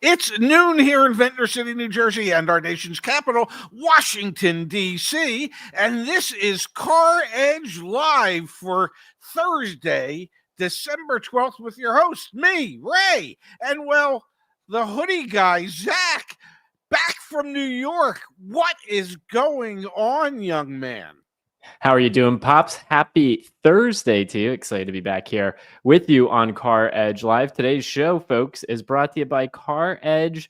It's noon here in Ventnor City, New Jersey, and our nation's capital, Washington, D.C., and this is CarEdge Live for Thursday, December 12th, with your host, me, Ray, and, well, the hoodie guy, Zach, back from New York. What is going on, young man? How are you doing, Pops? Happy Thursday to you. Excited to be back here with you on CarEdge Live. Today's show, folks, is brought to you by CarEdge.com.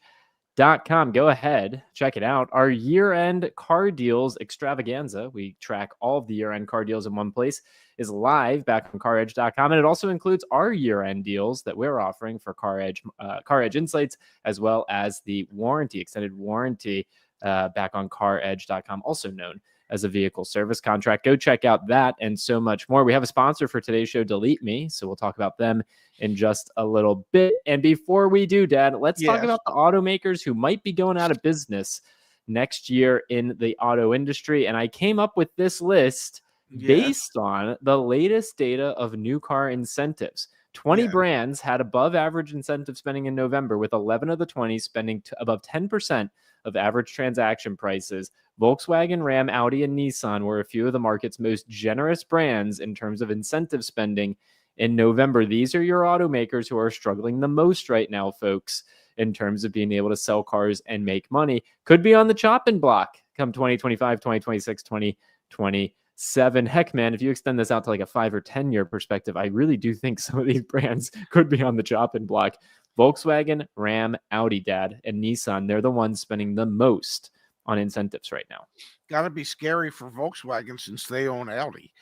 Go ahead, check it out. Our year-end car deals extravaganza, we track all of the year-end car deals in one place, is live back on CarEdge.com. And it also includes our year-end deals that we're offering for CarEdge Insights, as well as the warranty, extended warranty back on CarEdge.com, also known as a vehicle service contract. Go check out that and so much more. We have a sponsor for today's show, DeleteMe, so we'll talk about them in just a little bit. And before we do, Dad, let's talk about the automakers who might be going out of business next year in the auto industry. And I came up with this list based on the latest data of new car incentives. 20 brands had above average incentive spending in November, with 11 of the 20 spending above 10% of average transaction prices. Volkswagen, Ram, Audi, and Nissan were a few of the market's most generous brands in terms of incentive spending in November. These are your automakers who are struggling the most right now, folks, in terms of being able to sell cars and make money. Could be on the chopping block come 2025, 2026, 2027. Heck, man, if you extend this out to like a 5 or 10 year perspective, I really do think some of these brands could be on the chopping block. Volkswagen, Ram, Audi, Dad, and Nissan, they're the ones spending the most on incentives right now. Got to be scary for Volkswagen since they own Audi.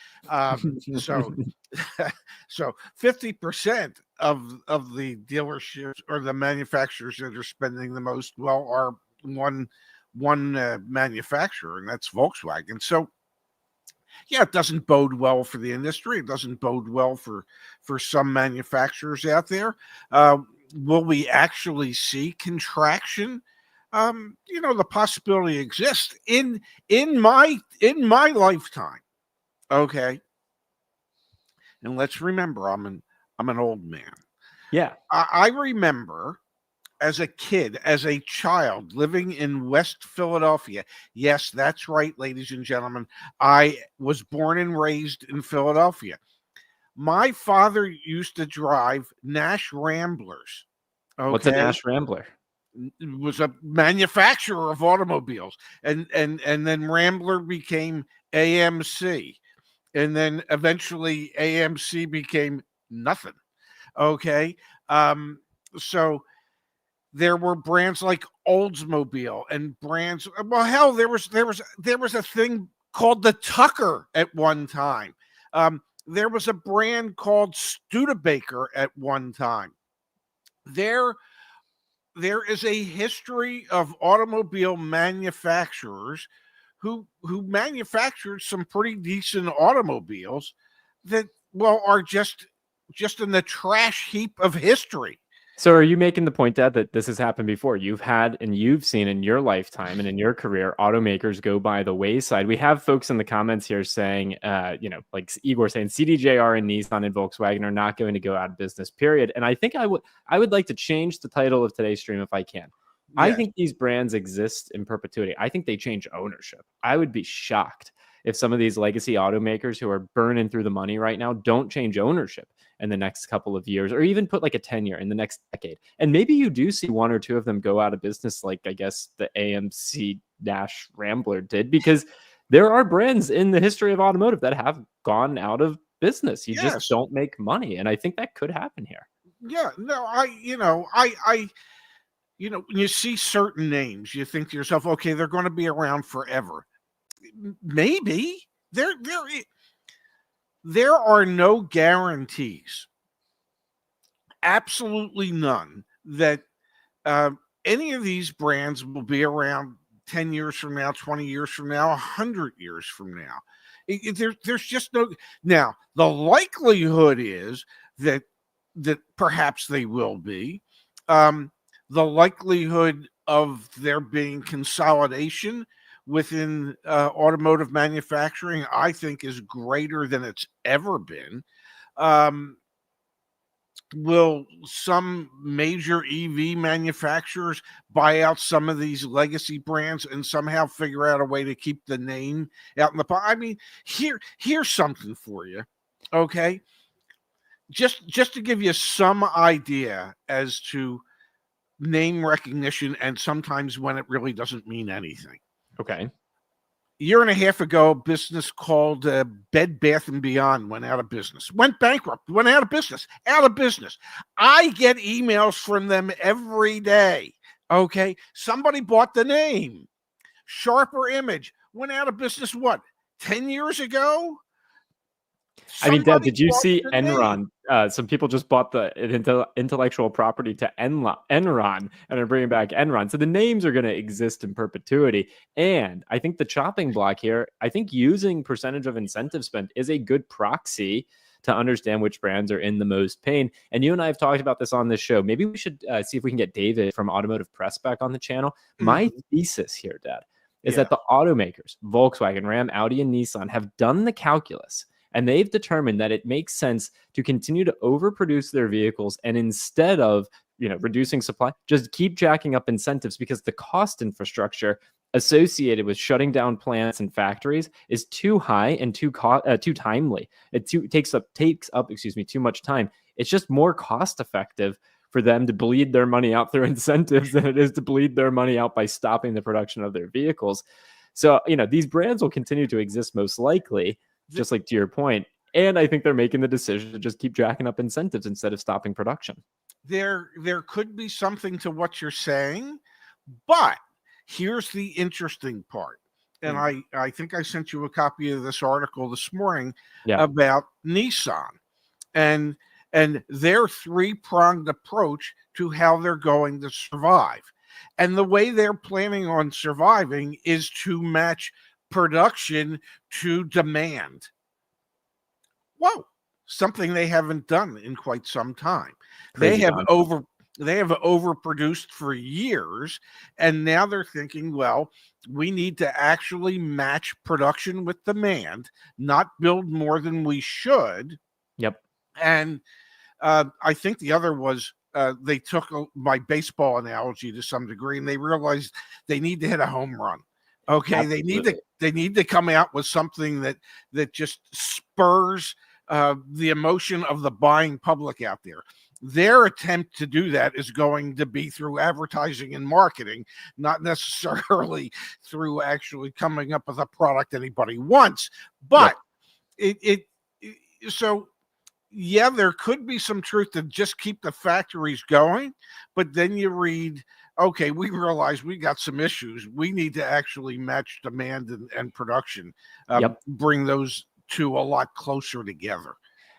So 50% of the dealerships or the manufacturers that are spending the most, well, are one manufacturer, and that's Volkswagen. So yeah, it doesn't bode well for the industry. It doesn't bode well for some manufacturers out there. Will we actually see contraction? The possibility exists in my lifetime. Okay. And let's remember, I'm an old man. Yeah. I remember as a kid, as a child living in West Philadelphia. Yes, that's right, ladies and gentlemen. I was born and raised in Philadelphia. My father used to drive Nash Ramblers. Okay? What's a Nash Rambler? It was a manufacturer of automobiles, and then Rambler became AMC, and then eventually AMC became nothing. Okay, so there were brands like Oldsmobile and brands. Well, hell, there was a thing called the Tucker at one time. There was a brand called Studebaker at one time. There is a history of automobile manufacturers who manufactured some pretty decent automobiles that, well, are just in the trash heap of history. So are you making the point, Dad, that this has happened before? You've had and you've seen in your lifetime and in your career, automakers go by the wayside. We have folks in the comments here saying, like Igor saying, CDJR and Nissan and Volkswagen are not going to go out of business, period. And I think I would like to change the title of today's stream if I can. Yeah. I think these brands exist in perpetuity. I think they change ownership. I would be shocked if some of these legacy automakers who are burning through the money right now don't change ownership in the next couple of years, or even put like a 10-year in the next decade. And maybe you do see one or two of them go out of business, like I guess the AMC Nash Rambler did, because there are brands in the history of automotive that have gone out of business. You just don't make money. And I think that could happen here. Yeah, no, when you see certain names, you think to yourself, okay, they're going to be around forever. Maybe there are no guarantees, absolutely none, that any of these brands will be around 10 years from now, 20 years from now, 100 years from now. There's just no. Now, the likelihood is that perhaps they will be. The likelihood of there being consolidation within automotive manufacturing, I think, is greater than it's ever been. will some major EV manufacturers buy out some of these legacy brands and somehow figure out a way to keep the name out in the I mean, here's something for you. Okay. Just to give you some idea as to name recognition and sometimes when it really doesn't mean anything. Okay. Year and a half ago, a business called Bed Bath and Beyond went out of business, went bankrupt, went out of business. I get emails from them every day. Okay. Somebody bought the name. Sharper Image went out of business, what, 10 years ago? I mean, Dad, Somebody did you bought see the name. Enron? Some people just bought the intellectual property to Enron and are bringing back Enron. So the names are going to exist in perpetuity. And I think the chopping block here, I think using percentage of incentive spent is a good proxy to understand which brands are in the most pain. And you and I have talked about this on this show. Maybe we should see if we can get David from Automotive Press back on the channel. My thesis here, Dad, is that the automakers, Volkswagen, Ram, Audi, and Nissan have done the calculus. And they've determined that it makes sense to continue to overproduce their vehicles, and instead of reducing supply, just keep jacking up incentives, because the cost infrastructure associated with shutting down plants and factories is too high and too timely. It takes up too much time. It's just more cost effective for them to bleed their money out through incentives than it is to bleed their money out by stopping the production of their vehicles. So these brands will continue to exist most likely, just like to your point. And I think they're making the decision to just keep jacking up incentives instead of stopping production. There could be something to what you're saying, but here's the interesting part. And I think I sent you a copy of this article this morning about Nissan and their three-pronged approach to how they're going to survive. And the way they're planning on surviving is to match production to demand. Whoa, something they haven't done in quite some time. They have overproduced for years, and now they're thinking, well, we need to actually match production with demand, not build more than we should. Yep. And I think the other was they took my baseball analogy to some degree, and they realized they need to hit a home run. Okay, absolutely. They need to come out with something that just spurs the emotion of the buying public out there. Their attempt to do that is going to be through advertising and marketing, not necessarily through actually coming up with a product anybody wants. But so yeah, there could be some truth to just keep the factories going, but then you read, okay, we realize we got some issues. We need to actually match demand and production, bring those two a lot closer together.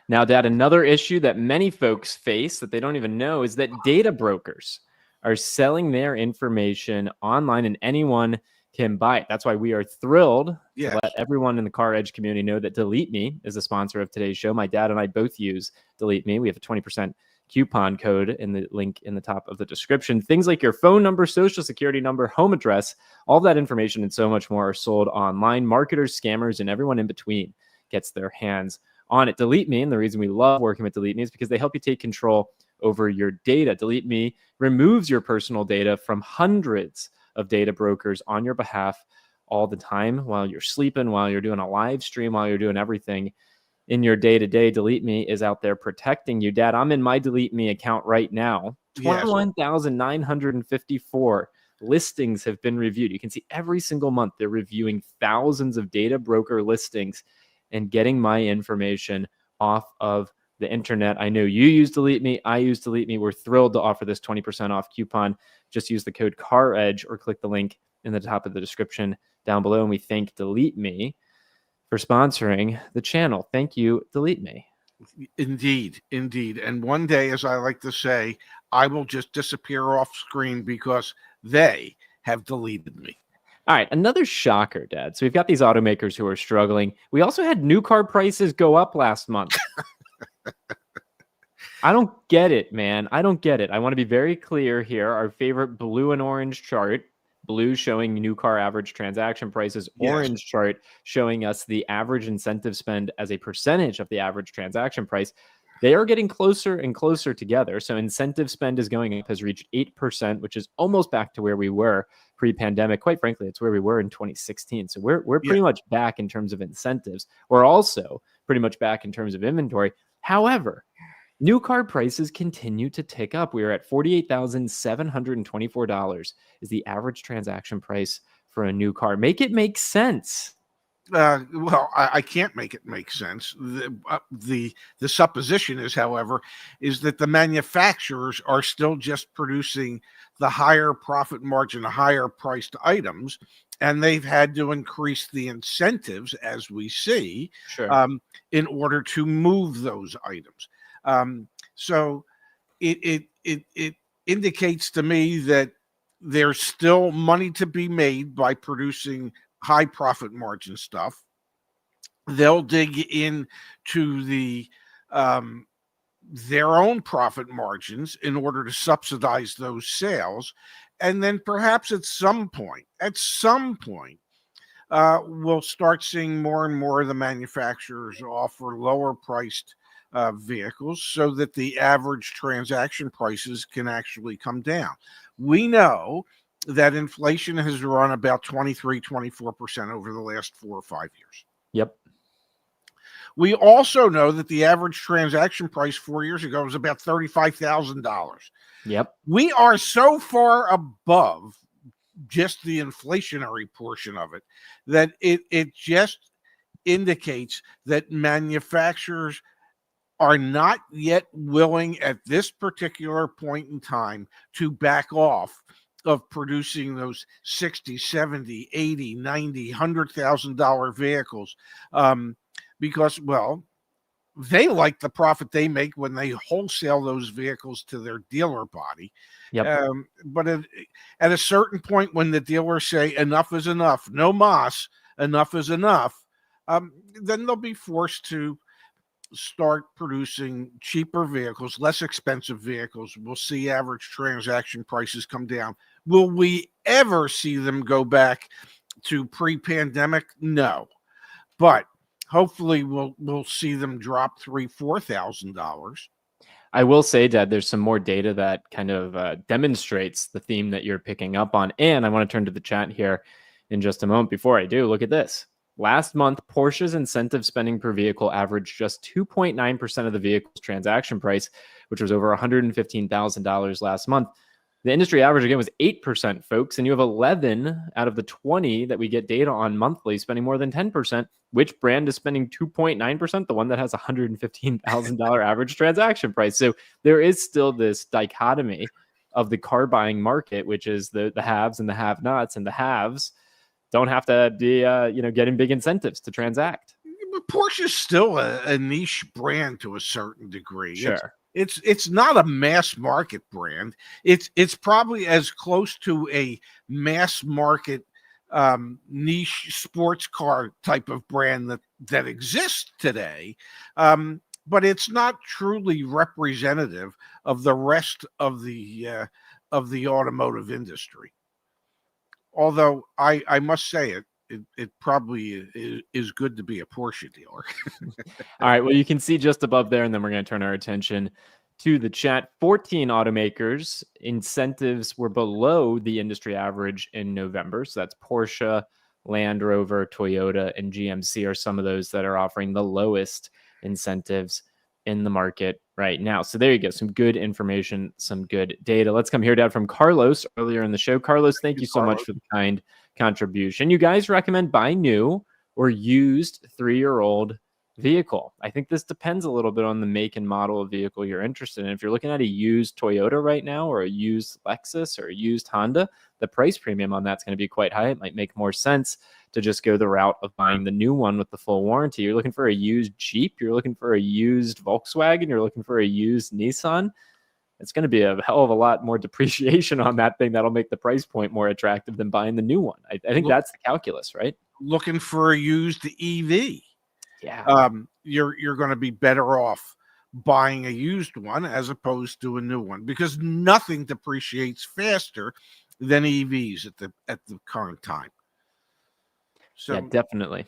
Now, Dad, another issue that many folks face that they don't even know is that data brokers are selling their information online, and anyone can buy it. That's why we are thrilled to let everyone in the CarEdge community know that DeleteMe is a sponsor of today's show. My dad and I both use DeleteMe. We have a 20% coupon code in the link in the top of the description. Things like your phone number, social security number, home address, all that information and so much more are sold online. Marketers, scammers, and everyone in between gets their hands on it. DeleteMe, and the reason we love working with DeleteMe is because they help you take control over your data. DeleteMe removes your personal data from hundreds of data brokers on your behalf all the time, while you're sleeping, while you're doing a live stream, while you're doing everything in your day-to-day. DeleteMe is out there protecting you. Dad, I'm in my DeleteMe account right now. 21,954 listings have been reviewed. You can see every single month they're reviewing thousands of data broker listings and getting my information off of the internet. I know you use DeleteMe. I use DeleteMe. We're thrilled to offer this 20% off coupon. Just use the code CarEdge or click the link in the top of the description down below. And we thank DeleteMe for sponsoring the channel. Thank you, DeleteMe. Indeed. And one day, as I like to say, I will just disappear off screen because they have deleted me. All right, another shocker, Dad. So we've got these automakers who are struggling. We also had new car prices go up last month. I don't get it, man. I don't get it. I want to be very clear here. Our favorite blue and orange chart, blue showing new car average transaction prices, orange chart showing us the average incentive spend as a percentage of the average transaction price. They are getting closer and closer together. So incentive spend is going up, has reached 8%, which is almost back to where we were pre-pandemic. Quite frankly, it's where we were in 2016. So we're Yeah. pretty much back in terms of incentives. We're also pretty much back in terms of inventory. However, new car prices continue to tick up. We are at $48,724 is the average transaction price for a new car. Make it make sense. Well, I can't make it make sense. The supposition is, however, is that the manufacturers are still just producing the higher profit margin, higher priced items, and they've had to increase the incentives, as we see, Sure. in order to move those items. So it indicates to me that there's still money to be made by producing high profit margin stuff. They'll dig into their own profit margins in order to subsidize those sales, and then perhaps at some point, we'll start seeing more and more of the manufacturers offer lower priced vehicles so that the average transaction prices can actually come down. We know that inflation has run about 23-24% over the last 4 or 5 years. Yep. We also know that the average transaction price 4 years ago was about $35,000. Yep. We are so far above just the inflationary portion of it that it just indicates that manufacturers are not yet willing at this particular point in time to back off of producing those 60, 70, 80, 90, $100,000 vehicles, because, well, they like the profit they make when they wholesale those vehicles to their dealer body. Yep. But at a certain point, when the dealers say enough is enough, no mas, enough is enough, then they'll be forced to start producing cheaper vehicles, less expensive vehicles. We'll see average transaction prices come down. Will we ever see them go back to pre-pandemic? No, but hopefully we'll see them drop $3,000-$4,000. I will say, Dad, there's some more data that kind of demonstrates the theme that you're picking up on. And I want to turn to the chat here in just a moment. Before I do, look at this. Last month, Porsche's incentive spending per vehicle averaged just 2.9% of the vehicle's transaction price, which was over $115,000 last month. The industry average, again, was 8%, folks, and you have 11 out of the 20 that we get data on monthly spending more than 10%. Which brand is spending 2.9%? The one that has $115,000 average transaction price. So there is still this dichotomy of the car buying market, which is the haves and the have-nots, and the haves don't have to be getting big incentives to transact. But Porsche's still a niche brand to a certain degree. Sure. It's not a mass market brand. It's probably as close to a mass market niche sports car type of brand that exists today. But it's not truly representative of the rest of the automotive industry. Although I must say it probably is good to be a Porsche dealer. All right. Well, you can see just above there, and then we're going to turn our attention to the chat. 14 automakers incentives were below the industry average in November. So that's Porsche, Land Rover, Toyota, and GMC are some of those that are offering the lowest incentives in the market right now. So there you go. Some good information, some good data. Let's come here, Dad, from Carlos earlier in the show. Carlos, thank you so much for the kind contribution. You guys recommend buy new or used 3-year-old vehicle? I think this depends a little bit on the make and model of vehicle you're interested in. If you're looking at a used Toyota right now, or a used Lexus, or a used Honda, the price premium on that's going to be quite high. It might make more sense to just go the route of buying the new one with the full warranty. You're looking for a used Jeep, you're looking for a used Volkswagen, you're looking for a used Nissan. It's going to be a hell of a lot more depreciation on that thing. That'll make the price point more attractive than buying the new one. I think that's the calculus, right? Looking for a used EV. Yeah. You're going to be better off buying a used one as opposed to a new one, because nothing depreciates faster than EVs at the current time. So yeah, definitely.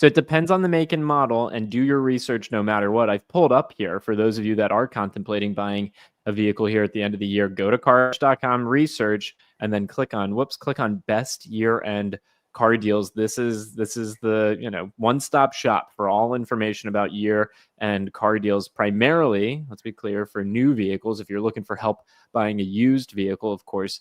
So it depends on the make and model, and do your research no matter what. I've pulled up here for those of you that are contemplating buying a vehicle here at the end of the year. Go to CarEdge.com, research, and then click on best year-end car deals. This is the one-stop shop for all information about year-end car deals. Primarily, let's be clear, for new vehicles. If you're looking for help buying a used vehicle, of course,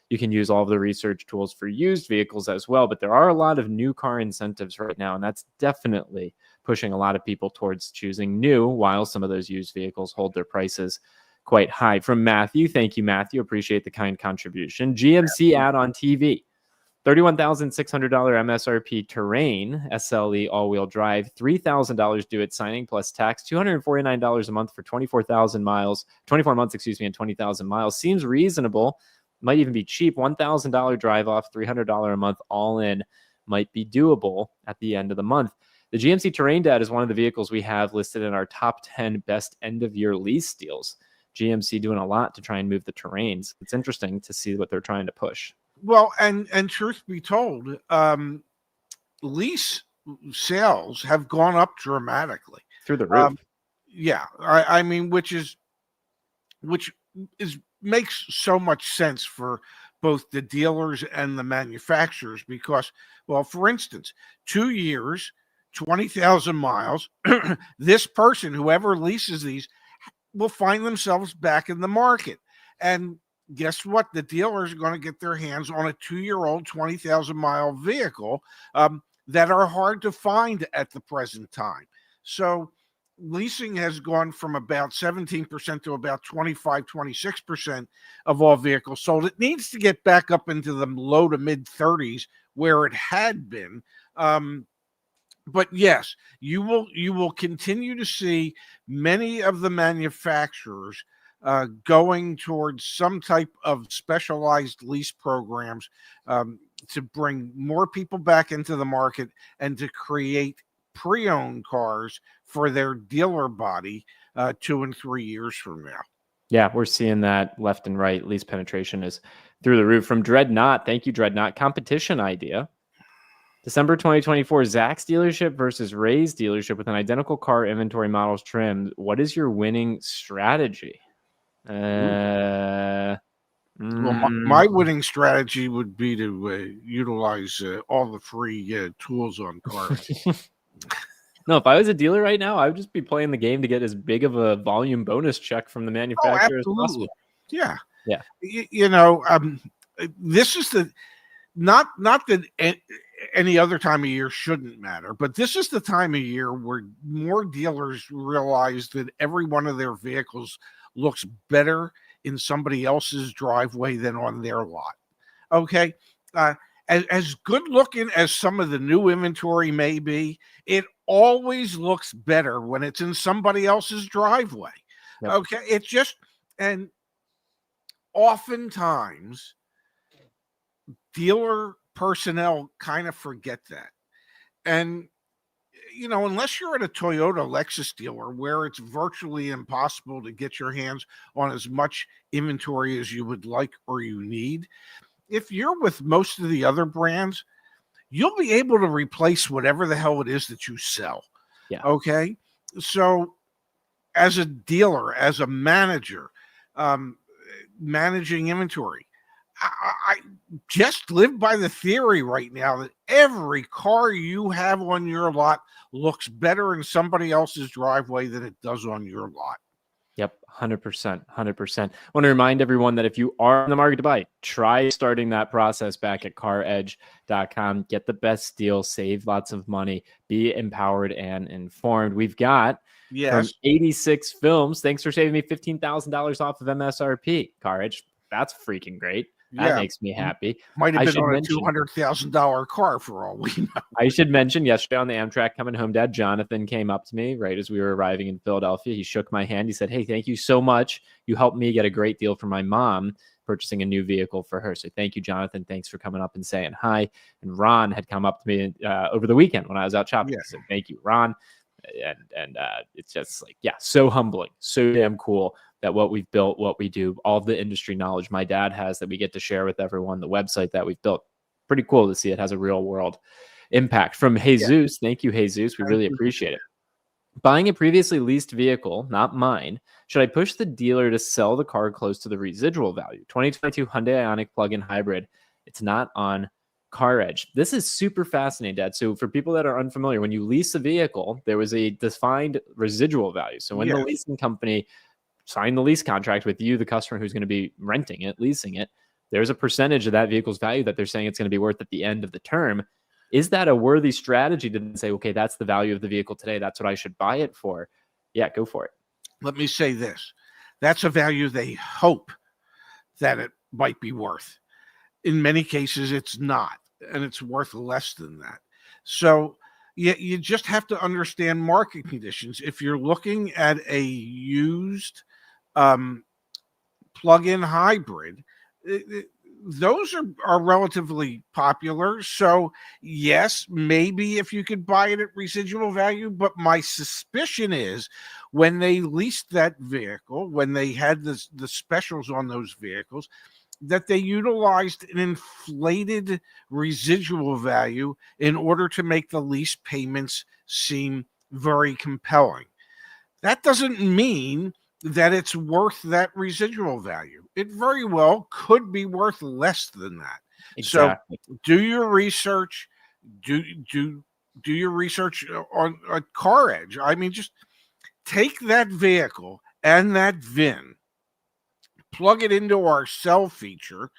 you can use all of the research tools for used vehicles as well. But there are a lot of new car incentives right now, and that's definitely pushing a lot of people towards choosing new, while some of those used vehicles hold their prices quite high. From Matthew, thank you, Matthew. Appreciate the kind contribution. GMC ad on TV. $31,600 MSRP Terrain SLE all-wheel drive, $3,000 due at signing plus tax, $249 a month for 24 months, and 20,000 miles. Seems reasonable. Might even be cheap. $1,000 drive off, $300 a month all in might be doable at the end of the month. The GMC Terrain Dad is one of the vehicles we have listed in our top 10 best end of year lease deals. GMC doing a lot to try and move the Terrains. It's interesting to see what they're trying to push. Well, and truth be told, lease sales have gone up dramatically through the roof. Yeah, I mean, which makes so much sense for both the dealers and the manufacturers because, well, for instance, 2 years, 20,000 miles, this person, whoever leases these, will find themselves back in the market. And guess what? The dealers are going to get their hands on a 2-year-old, 20,000-mile vehicle that are hard to find at the present time. So leasing has gone from about 17% to about 25, 26% of all vehicles sold. It needs to get back up into the low to mid 30s where it had been. But yes, you will continue to see many of the manufacturers going towards some type of specialized lease programs to bring more people back into the market and to create pre-owned cars for their dealer body 2 and 3 years from now. Yeah, we're seeing that left and right. Lease penetration is through the roof. From Dreadnought, thank you, Dreadnought. Competition idea. December 2024, Zach's dealership versus Ray's dealership with an identical car inventory models trimmed. What is your winning strategy? Well, my winning strategy would be to utilize all the free tools on CarEdge. No, if I was a dealer right now, I would just be playing the game to get as big of a volume bonus check from the manufacturer as possible. Yeah. Yeah. This is the not that any other time of year shouldn't matter, but this is the time of year where more dealers realize that every one of their vehicles looks better in somebody else's driveway than on their lot. Okay. As good looking as some of the new inventory may be, it always looks better when it's in somebody else's driveway. Yep. Okay. It's just, and oftentimes dealer personnel kind of forget that. And, unless you're at a Toyota Lexus dealer where it's virtually impossible to get your hands on as much inventory as you would like or you need, if you're with most of the other brands, you'll be able to replace whatever the hell it is that you sell. Yeah. Okay. So as a dealer, as a manager, managing inventory, I just live by the theory right now that every car you have on your lot looks better in somebody else's driveway than it does on your lot. Yep, 100%, 100%. I want to remind everyone that if you are in the market to buy, try starting that process back at CarEdge.com. Get the best deal, save lots of money, be empowered and informed. We've got from 86 Films. Thanks for saving me $15,000 off of MSRP. CarEdge, that's freaking great. That makes me happy. Might have been on a $200,000 car for all we know. I should mention yesterday on the Amtrak coming home, Dad, Jonathan came up to me right as we were arriving in Philadelphia. He shook my hand. He said, "Hey, thank you so much. You helped me get a great deal for my mom purchasing a new vehicle for her." So thank you, Jonathan. Thanks for coming up and saying hi. And Ron had come up to me over the weekend when I was out shopping. So thank you, Ron. And it's just like, so humbling, so damn cool that what we've built, what we do, all of the industry knowledge my dad has that we get to share with everyone, the website that we've built. Pretty cool to see it has a real world impact from Jesus. Thank you, Jesus. We really appreciate it. Buying a previously leased vehicle, not mine, should I push the dealer to sell the car close to the residual value? 2022 Hyundai Ioniq plug-in hybrid. It's not on CarEdge. This is super fascinating, Dad. So for people that are unfamiliar, when you lease a vehicle, there was a defined residual value. So when the leasing company signed the lease contract with you, the customer who's going to be renting it, leasing it, there's a percentage of that vehicle's value that they're saying it's going to be worth at the end of the term. Is that a worthy strategy to say, okay, that's the value of the vehicle today, that's what I should buy it for? Yeah, go for it. Let me say this. That's a value they hope that it might be worth. In many cases, it's not, and it's worth less than that. So you just have to understand market conditions. If you're looking at a used plug-in hybrid, those are relatively popular. So yes, maybe if you could buy it at residual value, but my suspicion is when they leased that vehicle, when they had the specials on those vehicles, that they utilized an inflated residual value in order to make the lease payments seem very compelling. That doesn't mean that it's worth that residual value. It very well could be worth less than that. Exactly. So do your research. Do your research on CarEdge. I mean, just take that vehicle and that VIN, plug it into our sell feature,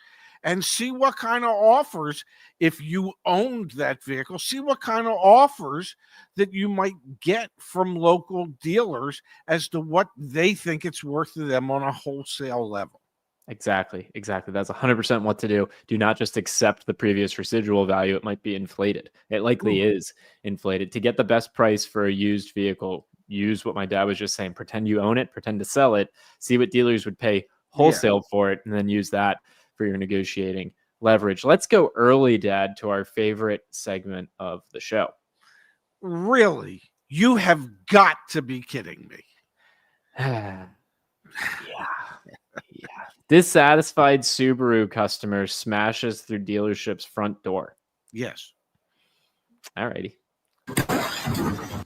and see what kind of offers, if you owned that vehicle, see what kind of offers that you might get from local dealers as to what they think it's worth to them on a wholesale level. Exactly. That's 100% what to do. Do not just accept the previous residual value. It might be inflated. It likely is inflated. To get the best price for a used vehicle, use what my dad was just saying. Pretend you own it, pretend to sell it, see what dealers would pay wholesale for it, and then use that for your negotiating leverage. Let's go early, Dad, to our favorite segment of the show. Really? You have got to be kidding me. Yeah. Dissatisfied Subaru customer smashes through dealership's front door. Yes. Alrighty.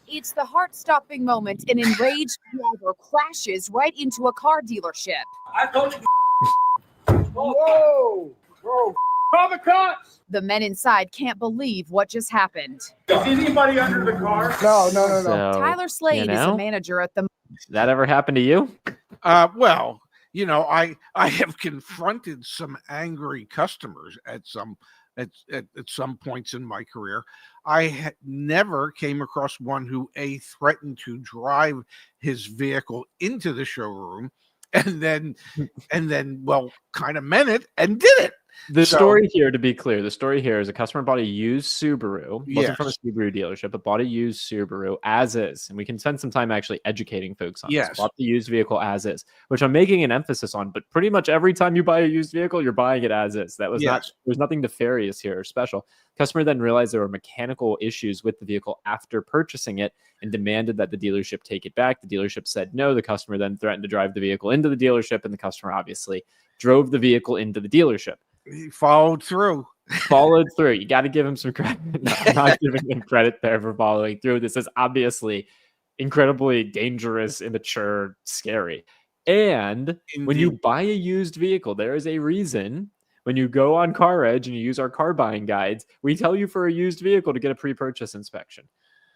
It's the heart-stopping moment. An enraged driver crashes right into a car dealership. I told you. Whoa! Call the cops! The men inside can't believe what just happened. Is anybody under the car? No. So, Tyler Slade is a manager at the... That ever happened to you? Well, I have confronted some angry customers at some points in my career. I never came across one who threatened to drive his vehicle into the showroom and then kind of meant it and did it. The story here, to be clear, the story here is a customer bought a used Subaru, wasn't Yes. from a Subaru dealership, but bought a used Subaru as is. And we can spend some time actually educating folks on Yes. this. Bought the used vehicle as is, which I'm making an emphasis on. But pretty much every time you buy a used vehicle, you're buying it as is. That was Yes. there's nothing nefarious here or special. Customer then realized there were mechanical issues with the vehicle after purchasing it and demanded that the dealership take it back. The dealership said no. The customer then threatened to drive the vehicle into the dealership, and the customer obviously drove the vehicle into the dealership. He followed through. You got to give him some credit. No, I'm not giving him credit there for following through. This is obviously incredibly dangerous, immature, scary. And when you buy a used vehicle, there is a reason. When you go on CarEdge and you use our car buying guides, we tell you for a used vehicle to get a pre-purchase inspection.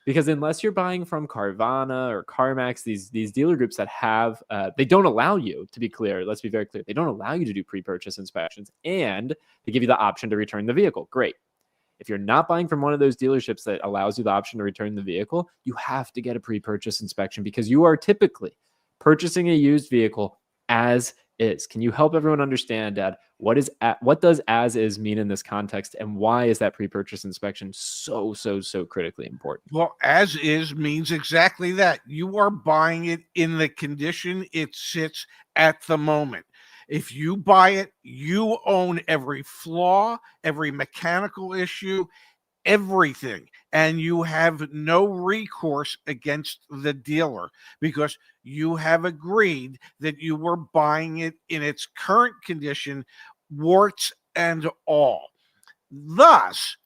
Because unless you're buying from Carvana or CarMax, these dealer groups that have, they don't allow you, to be clear, let's be very clear, they don't allow you to do pre-purchase inspections, and they give you the option to return the vehicle. Great. If you're not buying from one of those dealerships that allows you the option to return the vehicle, you have to get a pre-purchase inspection because you are typically purchasing a used vehicle as is. Can you help everyone understand, Dad, what does as is mean in this context, and why is that pre-purchase inspection so critically important? Well, as is means exactly that. You are buying it in the condition it sits at the moment. If you buy it, you own every flaw, every mechanical issue, everything, and you have no recourse against the dealer because you have agreed that you were buying it in its current condition, warts and all. Thus,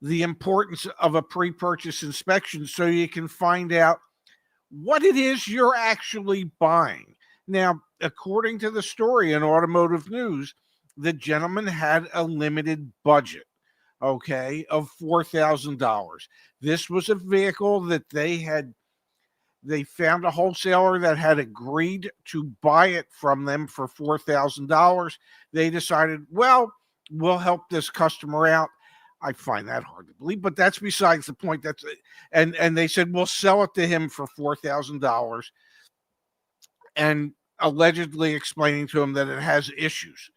the importance of a pre-purchase inspection so you can find out what it is you're actually buying. Now, according to the story in Automotive News, the gentleman had a limited budget, okay, of $4,000. This was a vehicle that they found a wholesaler that had agreed to buy it from them for $4,000. They decided, well, we'll help this customer out. I find that hard to believe, but that's besides the point. That's and they said we'll sell it to him for $4,000, and allegedly explaining to him that it has issues.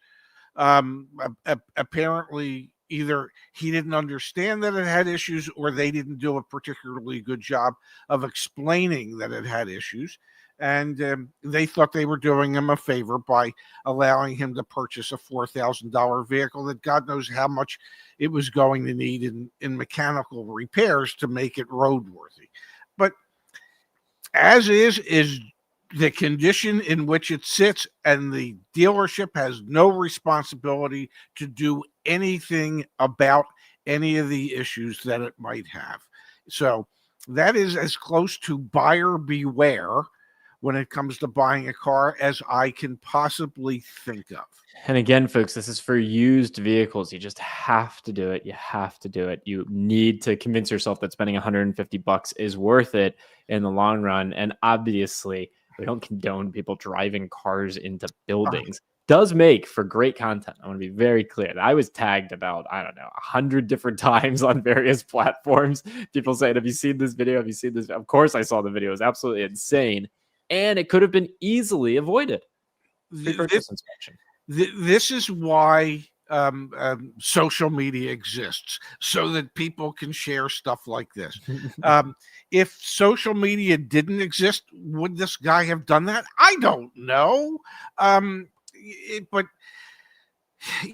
Apparently, either he didn't understand that it had issues, or they didn't do a particularly good job of explaining that it had issues. And they thought they were doing him a favor by allowing him to purchase a $4,000 vehicle that God knows how much it was going to need in mechanical repairs to make it roadworthy. But as is the condition in which it sits, and the dealership has no responsibility to do anything about any of the issues that it might have. So that is as close to buyer beware when it comes to buying a car as I can possibly think of. And again, folks, this is for used vehicles. You just have to do it. You have to do it. You need to convince yourself that spending $150 is worth it in the long run. And obviously, we don't condone people driving cars into buildings. Does make for great content. I want to be very clear. I was tagged about, 100 different times on various platforms. People saying, have you seen this video? Have you seen this? Of course I saw the video. It was absolutely insane. And it could have been easily avoided. Pre-purchase inspection. This is why social media exists, so that people can share stuff like this. If social media didn't exist, would this guy have done that? I don't know. But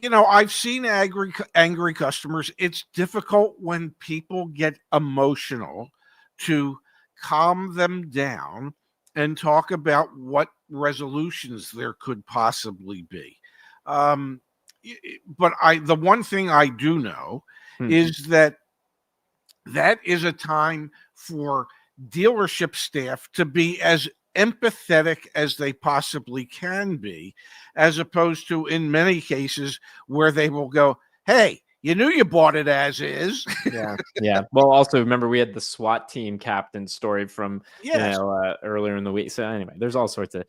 I've seen angry customers. It's difficult when people get emotional to calm them down and talk about what resolutions there could possibly be. But the one thing I do know is that is a time for dealership staff to be as empathetic as they possibly can be, as opposed to in many cases where they will go, hey, you knew you bought it as is. Yeah. Well, also remember we had the SWAT team captain story from Yes. earlier in the week. So anyway, there's all sorts of,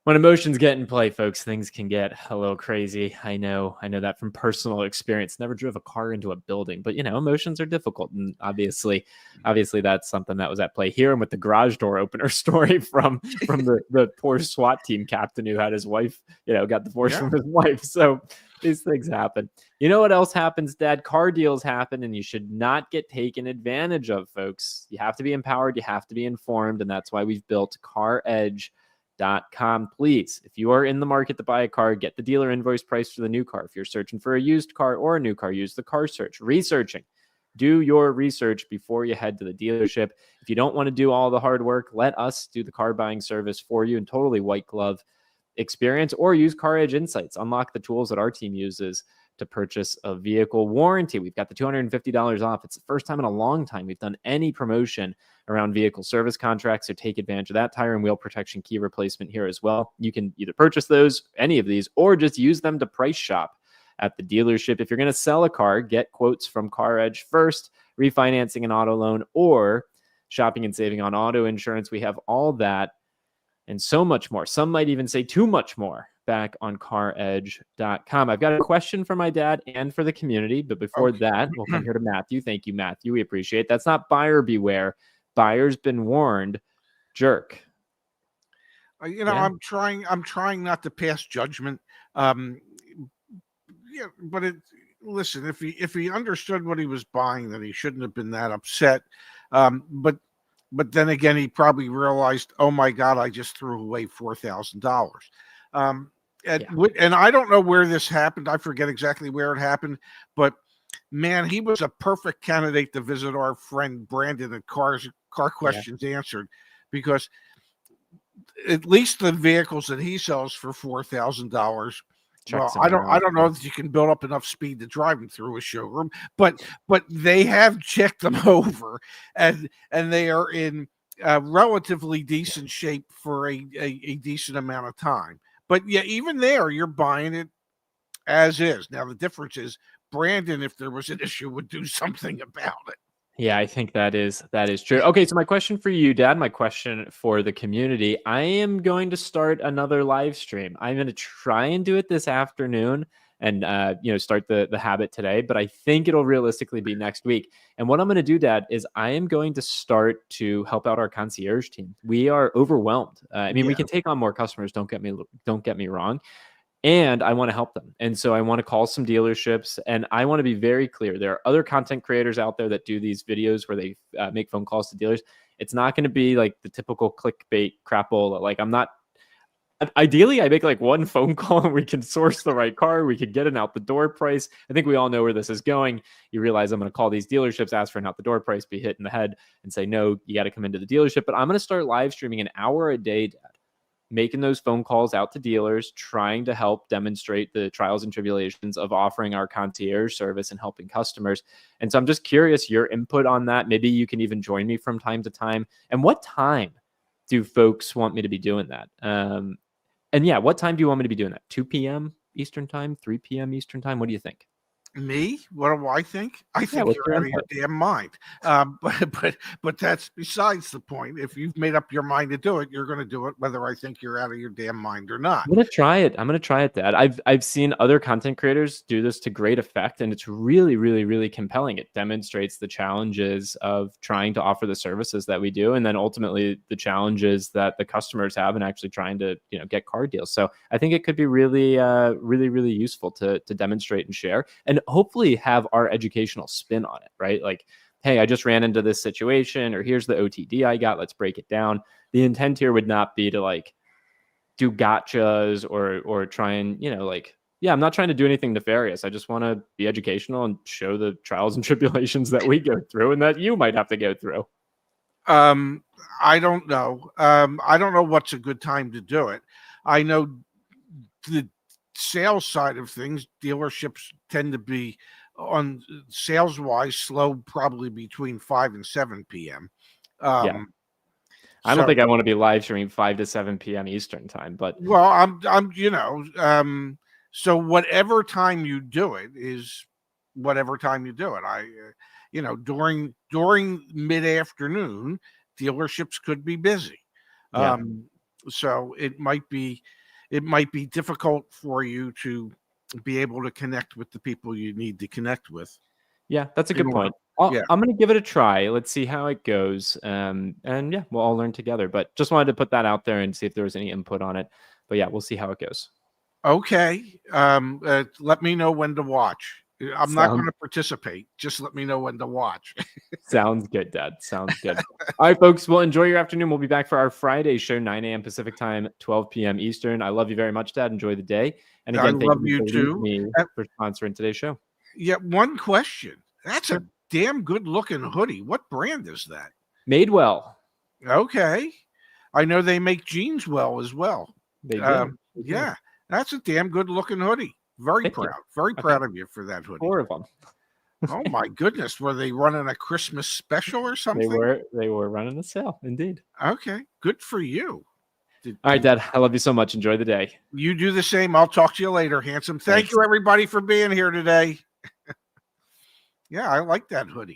when emotions get in play, folks, things can get a little crazy. I know that from personal experience. Never drove a car into a building, but emotions are difficult, and obviously that's something that was at play here. And with the garage door opener story from the poor SWAT team captain who had his wife, got divorced from his wife. So these things happen. You know what else happens, Dad? Car deals happen, and you should not get taken advantage of, folks. You have to be empowered. You have to be informed, and that's why we've built CarEdge.com. Please, if you are in the market to buy a car, get the dealer invoice price for the new car. If you're searching for a used car or a new car, use the car search. Researching. Do your research before you head to the dealership. If you don't want to do all the hard work, let us do the car buying service for you and totally white glove experience, or use CarEdge Insights. Unlock the tools that our team uses to purchase a vehicle. Warranty, we've got the $250 off. It's the first time in a long time we've done any promotion around vehicle service contracts, so take advantage of that. Tire and wheel protection, key replacement here as well. You can either purchase those, any of these, or just use them to price shop at the dealership. If you're going to sell a car, get quotes from CarEdge first, refinancing an auto loan, or shopping and saving on auto insurance. We have all that and so much more. Some might even say too much more back on CarEdge.com. I've got a question for my dad and for the community, but before that, we'll come here to Matthew. Thank you, Matthew. We appreciate it. That's not buyer beware. Buyer's been warned. Jerk. I'm trying not to pass judgment. But listen, if he understood what he was buying, then he shouldn't have been that upset. But then again, he probably realized, oh my God, I just threw away $4,000. And I don't know where this happened. I forget exactly where it happened, but man, he was a perfect candidate to visit our friend Brandon at Car Questions Answered, because at least the vehicles that he sells for $4,000, Well, checks them out. I don't know if you can build up enough speed to drive them through a showroom, but they have checked them over, and they are in relatively decent shape for a decent amount of time. But yeah, even there, you're buying it as is. Now the difference is Brandon, if there was an issue, would do something about it. Yeah, I think that is true. Okay, so my question for you, Dad, my question for the community, I am going to start another live stream. I'm going to try and do it this afternoon and start the habit today, but I think it'll realistically be next week. And what I'm going to do, Dad, is I am going to start to help out our concierge team. We are overwhelmed. We can take on more customers, don't get me wrong. And I want to help them. And so I want to call some dealerships, and I want to be very clear. There are other content creators out there that do these videos where they make phone calls to dealers. It's not going to be like the typical clickbait crapola. Like ideally I make like one phone call and we can source the right car. We can get an out the door price. I think we all know where this is going. You realize I'm going to call these dealerships, ask for an out the door price, be hit in the head and say, no, you got to come into the dealership. But I'm going to start live streaming an hour a day, Dad, making those phone calls out to dealers, trying to help demonstrate the trials and tribulations of offering our concierge service and helping customers. And so I'm just curious your input on that. Maybe you can even join me from time to time. And what time do folks want me to be doing that? What time do you want me to be doing that? 2 p.m. Eastern time, 3 p.m. Eastern time? What do you think? Me? What do I think? I think you're out of your damn mind. But that's besides the point. If you've made up your mind to do it, you're going to do it, whether I think you're out of your damn mind or not. I'm going to try it, Dad. I've seen other content creators do this to great effect, and it's really, really, really compelling. It demonstrates the challenges of trying to offer the services that we do, and then ultimately the challenges that the customers have in actually trying to get car deals. So I think it could be really, really, really useful to demonstrate and share, and hopefully have our educational spin on it, right? Like, hey, I just ran into this situation, or here's the OTD I got. Let's break it down. The intent here would not be to like do gotchas or try and, I'm not trying to do anything nefarious. I just want to be educational and show the trials and tribulations that we go through and that you might have to go through. I don't know. I don't know what's a good time to do it. I know the sales side of things, dealerships tend to be on sales wise slow, probably between 5 and 7 p.m. I don't think I want to be live streaming 5 to 7 p.m. Eastern time, but so whatever time you do it is whatever time you do it. During mid-afternoon, dealerships could be busy. So it might be difficult for you to be able to connect with the people you need to connect with. Yeah, that's a good point. I'm going to give it a try. Let's see how it goes. We'll all learn together. But just wanted to put that out there and see if there was any input on it. But yeah, we'll see how it goes. Okay. Let me know when to watch. I'm not going to participate. Just let me know when to watch. Sounds good, Dad. Sounds good. All right, folks. Well, enjoy your afternoon. We'll be back for our Friday show, 9 a.m. Pacific time, 12 p.m. Eastern. I love you very much, Dad. Enjoy the day. And again, thank you too for sponsoring today's show. Yeah, one question. That's a damn good looking hoodie. What brand is that? Madewell. Okay. I know they make jeans well as well. They do. Yeah, that's a damn good looking hoodie. Very proud of you for that hoodie. 4 of them. Oh my goodness. Were they running a Christmas special or something? They were running a sale, indeed. Okay. Good for you. All right, Dad. I love you so much. Enjoy the day. You do the same. I'll talk to you later, handsome. Thank you, everybody, for being here today. Yeah, I like that hoodie.